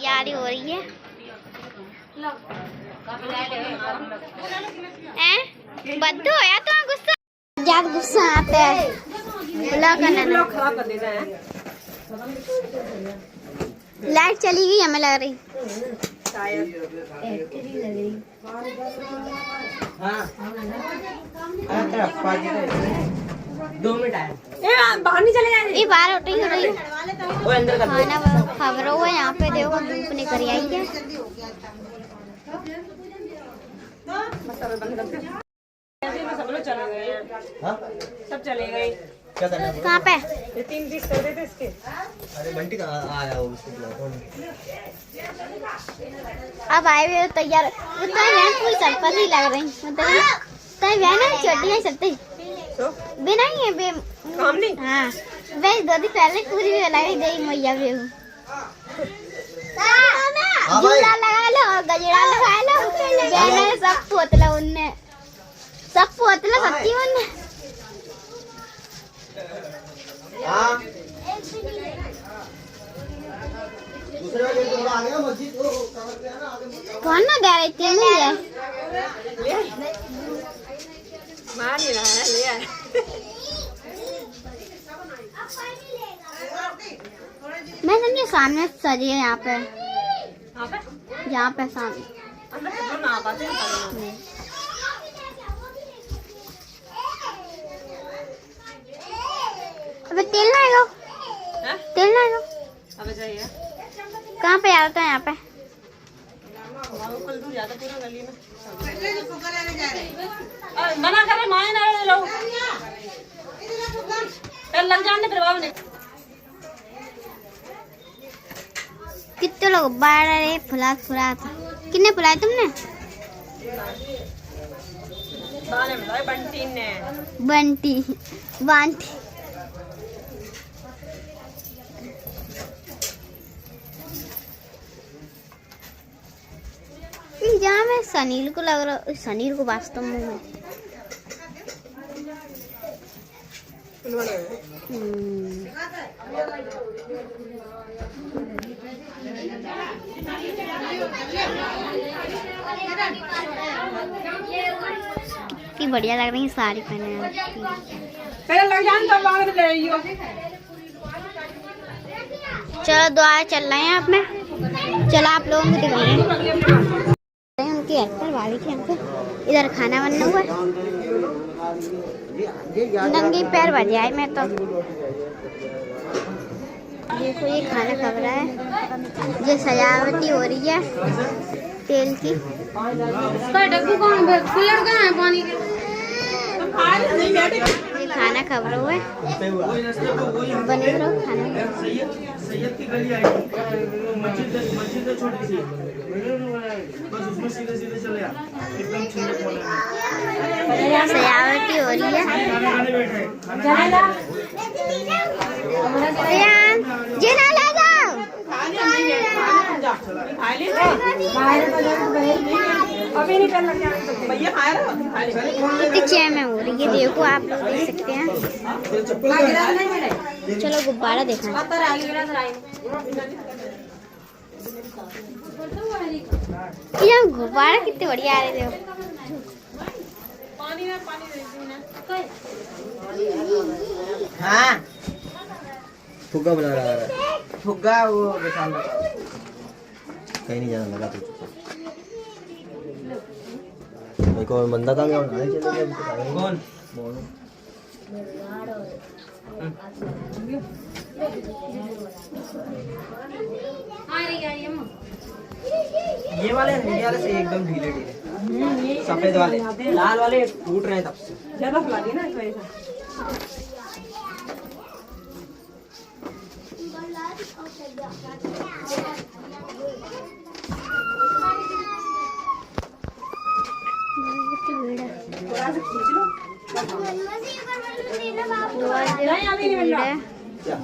तैयारी हो रही है। बद्ध होया तो गुस्सा ज्यादा गुस्सा आता है। खराब कर देना है। लाइट चली गई हमें लग रही शायद। हाँ 2 मिनट आए। बाहर नहीं चले जाए। ये बाहर हो रही वो अंदर कर खाना खबरों है यहाँ पे। देखो धूप निकल आई है। सब लोग चले गए। सब चले गए। कहाँ पे? ये 3 पीस कर देते इसके। अरे बंटी कहाँ आया वो उसको बुलाओ। अब आए हुए तैयार। कोई सरपंच ही लग रही मतलब छोटी नहीं सकती बिना ही है बे काम नहीं। हाँ वैसे 2 दिन पहले पूरी लगाई गई मैया भी झूला लगा लो गजरा लगा लो। बहने सब पोतला उनने सब पोतला सच्ची उनने। कौन ना दे रही थी नहीं है मार नहीं रहा है ले आए। मैं समझे सामने सजी है यहाँ पे सामने। अबे तेल ना आएगा अबे जाइए। कहाँ पे आता है यहाँ पे? मना करे माए ना ले लो लग जाने फिर बाबू ने। कितने लोग बाहर फुला था। कितने फुलाए तुमने? बंटी ने बंटी जहाँ मैं सनील को लग रहा सनील को वास्तव में कि बढ़िया लग रही है साड़ी पहने। चलो दुआ चल रहे हैं आप में। चलो आप लोगों को दिखाएंगे उनकी एक्टर वाली थी हमको। इधर खाना बनना हुआ नंगे पैर बज आए मैं तो। देखो ये खाना खा रहा है। ये सजावटी हो रही है तेल की। डब्बू कौन कूलर कहाँ है पानी के? ये खाना खा रहा है बने रहो खाना। सैयद की गली आएगी मस्जिद छोटी सी बस उसमें सीधे चले एकदम सजावटी हो रही है। ये ना ला जाओ कितनी में हो रही है देखो आप लोग देख सकते हैं। चलो गुब्बारा देखना। यहाँ गुब्बारा कितने बढ़िया आ रहे थे। हाँ फुग्गा बना रहा है। फुग्गा वो कहीं नहीं जाना लगा तो एक और बंदा था कौन ये वाले से एकदम ढीले सफेद वाले लाल वाले टूट रहे हैं तब से ज्यादा फुला दी ना इस वजह से।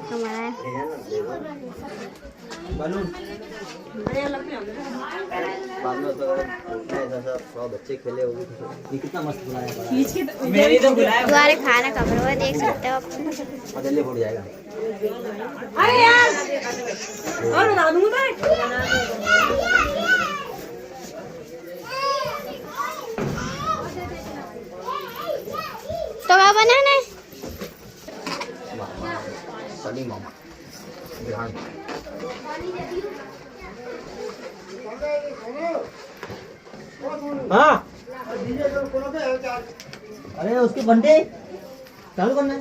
हमारा बच्चे खेले होंगे कितना मस्त बुलाया तुम्हारे खाना खबर हुआ देख सकते हो बदलने पड़ जाएगा। अरे यार और बता दूंगा हाँ अरे उसके घंटे चालू करना है।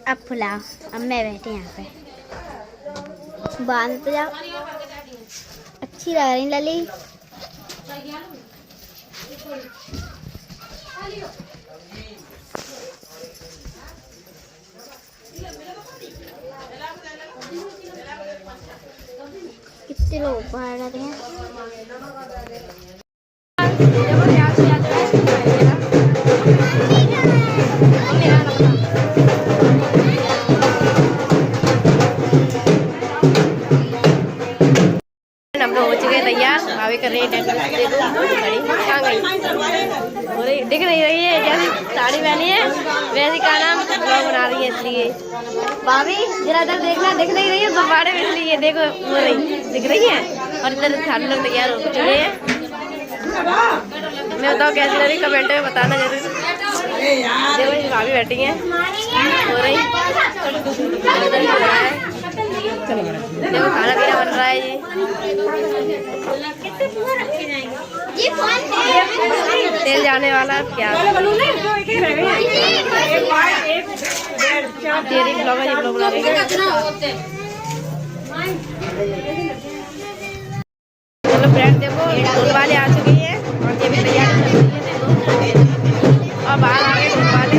अब फुलाओ। अब मैं बैठी यहाँ पे बांध तो जाओ। अच्छी लग रही लली। कितने लोग बाहर रहे हैं। हम लोग हो चुके तैयार। भाभी कर रही है डेकोरेशन। कहाँ गई? दिख नहीं रही है। जैसी साड़ी पहनी है वैसी का नाम ब्लॉग बना रही है, इसलिए भाभी जरा इधर देखना। दिख नहीं रही है गुब्बारे में, इसलिए देखो हो रही दिख रही है। और इधर सारे लोग तैयार हो चुके हैं। मैं बताओ कैसी लगी, कमेंट में बताना जरूर। देखो भाभी बैठी हैं, हो रही। देखो खाना पीना बन रहा है। ये तेल जाने वाला है। क्या तेरी ब्लॉग है, ये ब्लॉग बना रही है। चलो फ्रेंड देखो फूल वाले आ चुके हैं और ये भी तैयारी चल रही है। देखो और बाहर आ गए फूल वाले।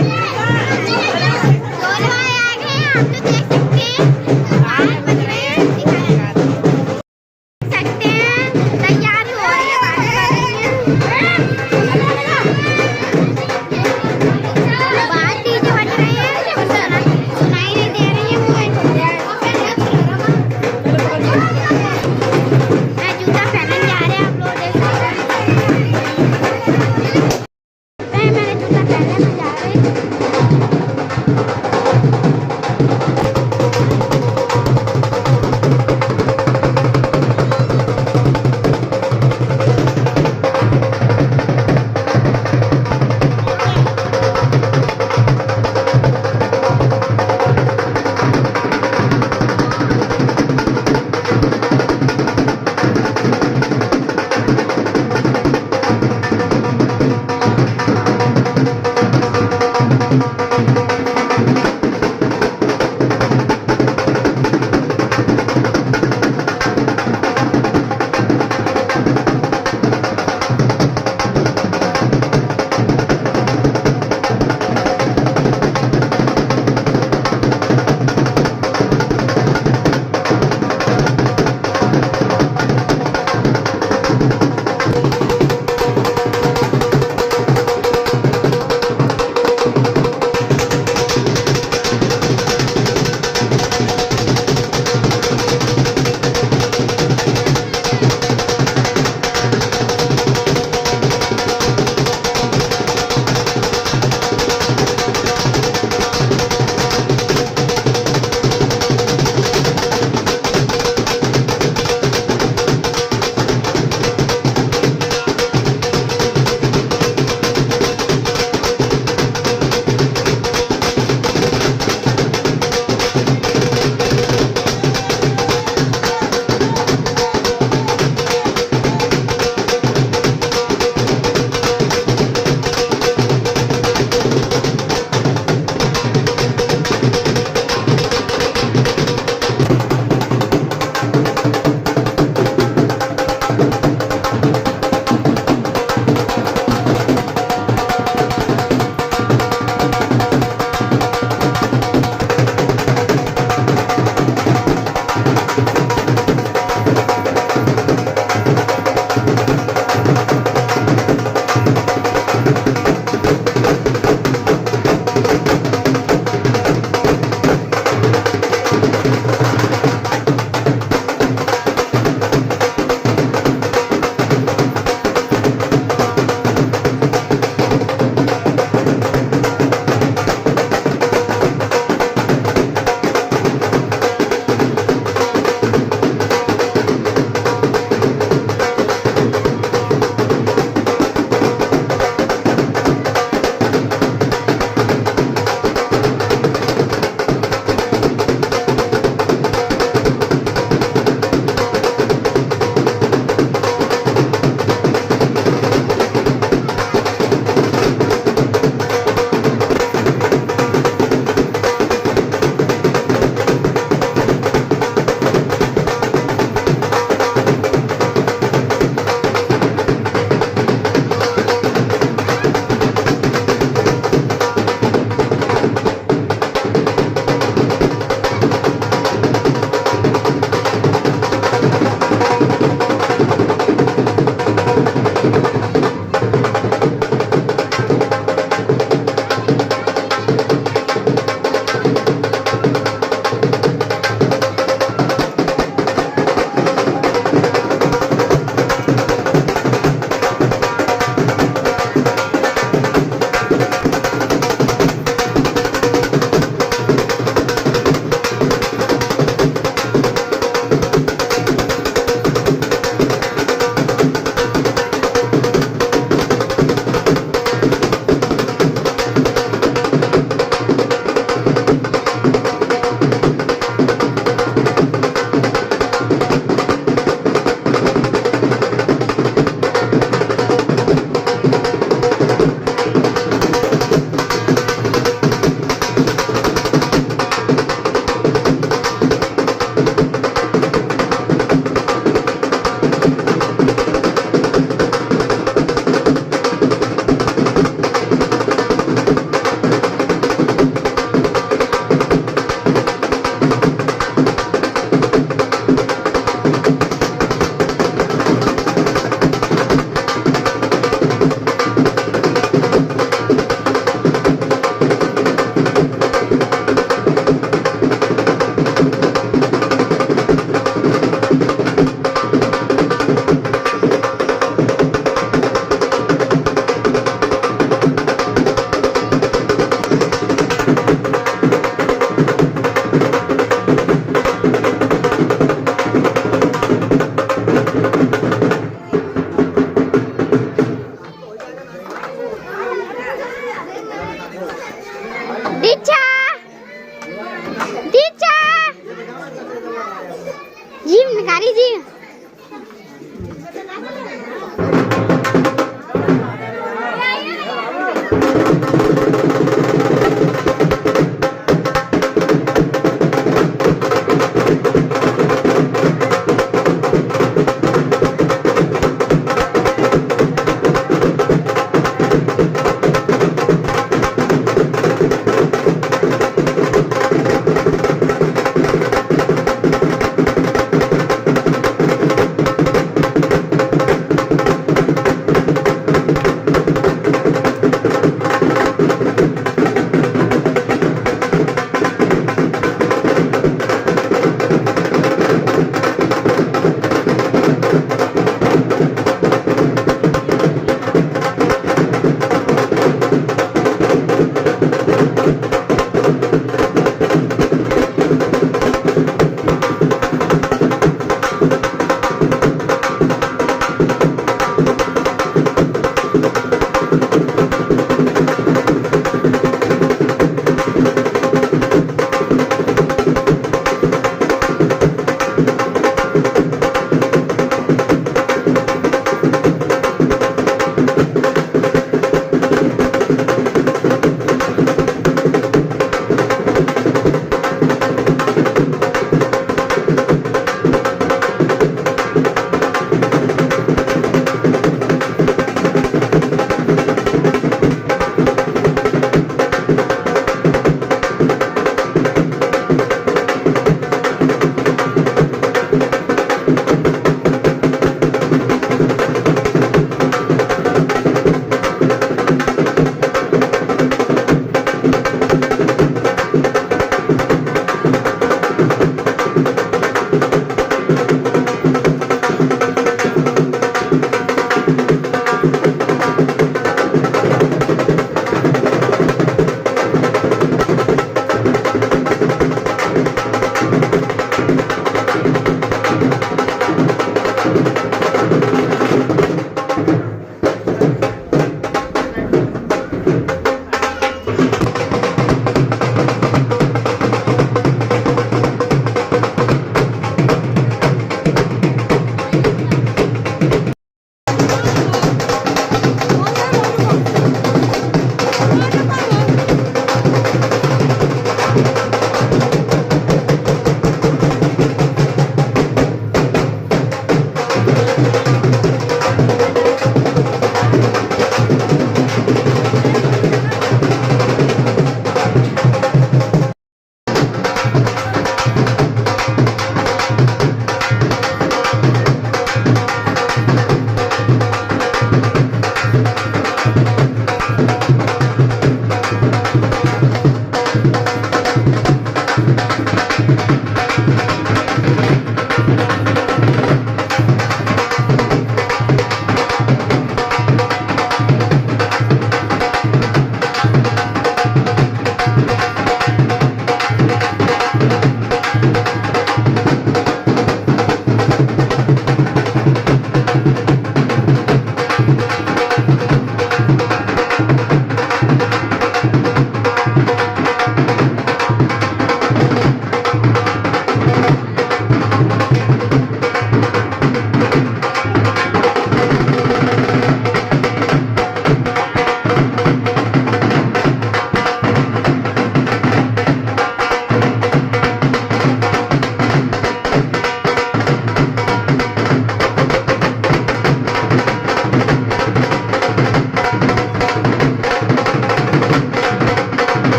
है।